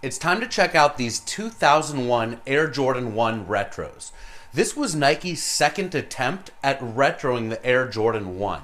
It's time to check out these 2001 Air Jordan 1 Retros. This was Nike's second attempt at retroing the Air Jordan 1.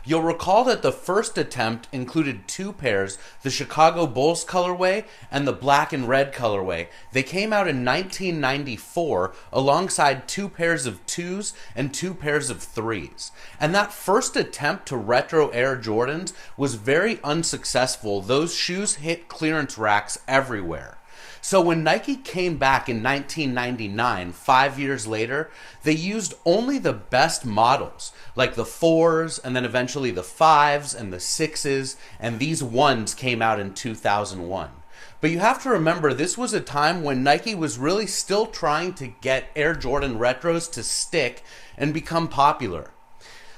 You'll recall that the first attempt included two pairs, the Chicago Bulls colorway and the black and red colorway. They came out in 1994 alongside two pairs of twos and two pairs of threes. And that first attempt to retro Air Jordans was very unsuccessful. Those shoes hit clearance racks everywhere. So when Nike came back in 1999, 5 years later, they used only the best models, like the 4s and then eventually the 5s and the 6s, and these 1s came out in 2001. But you have to remember, this was a time when Nike was really still trying to get Air Jordan Retros to stick and become popular.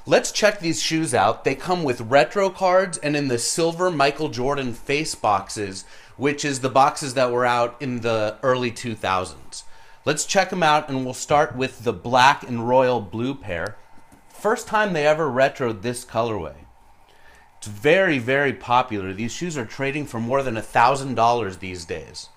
Let's check these shoes out. They come with retro cards and in the silver Michael Jordan face boxes, which is the boxes that were out in the early 2000s. Let's check them out, and we'll start with the black and royal blue pair. First time they ever retroed this colorway. It's very, very popular. These shoes are trading for more than $1,000 these days.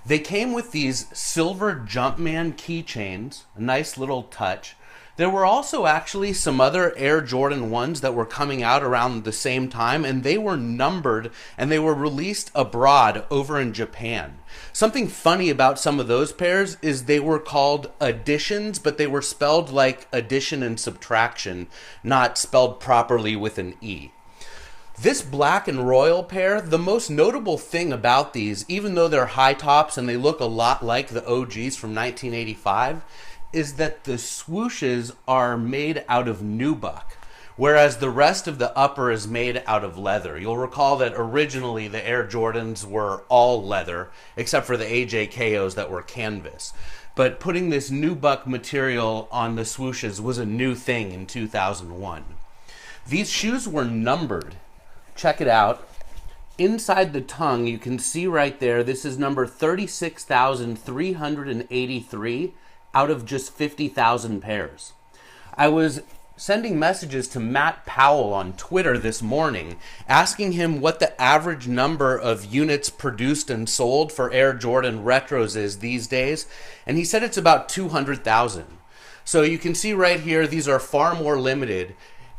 They came with these silver Jumpman keychains, a nice little touch. There were also actually some other Air Jordan 1s that were coming out around the same time, and they were numbered and they were released abroad over in Japan. Something funny about some of those pairs is they were called additions, but they were spelled like addition and subtraction, not spelled properly with an E. This black and royal pair, the most notable thing about these, even though they're high tops and they look a lot like the OGs from 1985, is that the swooshes are made out of nubuck, whereas the rest of the upper is made out of leather. You'll recall that originally the Air Jordans were all leather, except for the AJKOs that were canvas. But putting this nubuck material on the swooshes was a new thing in 2001. These shoes were numbered. Check it out. Inside the tongue, you can see right there, this is number 36,383 out of just 50,000 pairs. I was sending messages to Matt Powell on Twitter this morning, asking him what the average number of units produced and sold for Air Jordan Retros is these days, and he said it's about 200,000. So you can see right here, these are far more limited.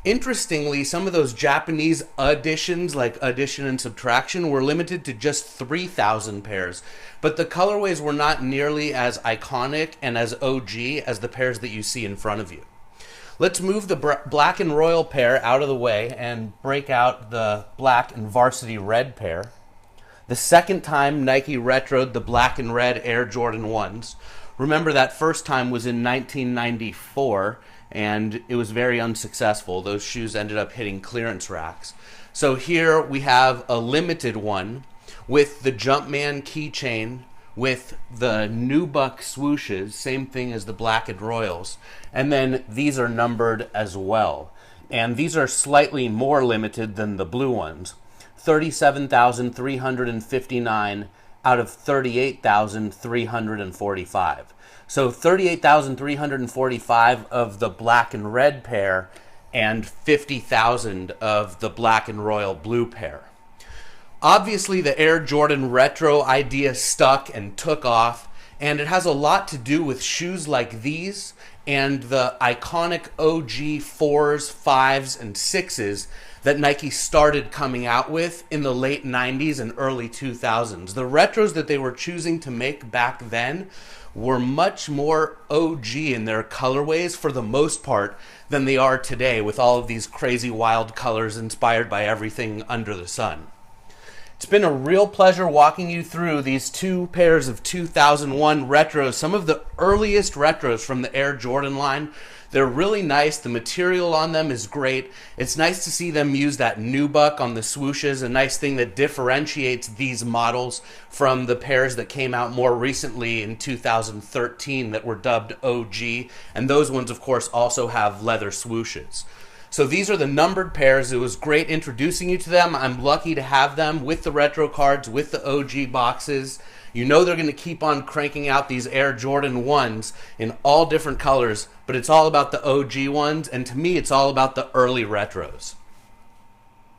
Interestingly, some of those Japanese additions, like addition and subtraction, were limited to just 3,000 pairs. But the colorways were not nearly as iconic and as OG as the pairs that you see in front of you. Let's move the black and royal pair out of the way and break out the black and varsity red pair. The second time Nike retroed the black and red Air Jordan 1s. Remember, that first time was in 1994, and it was very unsuccessful. Those shoes ended up hitting clearance racks. So here we have a limited one with the Jumpman keychain, with the nubuck swooshes, same thing as the black and royals. And then these are numbered as well. And these are slightly more limited than the blue ones. 37,359 out of 38,345. So 38,345 of the black and red pair and 50,000 of the black and royal blue pair. Obviously, the Air Jordan Retro idea stuck and took off, and it has a lot to do with shoes like these and the iconic OG 4s, 5s, and 6s that Nike started coming out with in the late 90s and early 2000s. The retros that they were choosing to make back then were much more OG in their colorways for the most part than they are today, with all of these crazy wild colors inspired by everything under the sun. It's been a real pleasure walking you through these two pairs of 2001 retros, some of the earliest retros from the Air Jordan line. They're really nice. The material on them is great. It's nice to see them use that nubuck on the swooshes, a nice thing that differentiates these models from the pairs that came out more recently in 2013 that were dubbed OG. And those ones, of course, also have leather swooshes. So these are the numbered pairs. It was great introducing you to them. I'm lucky to have them with the retro cards, with the OG boxes. You know they're going to keep on cranking out these Air Jordan 1s in all different colors, but it's all about the OG ones, and to me it's all about the early retros.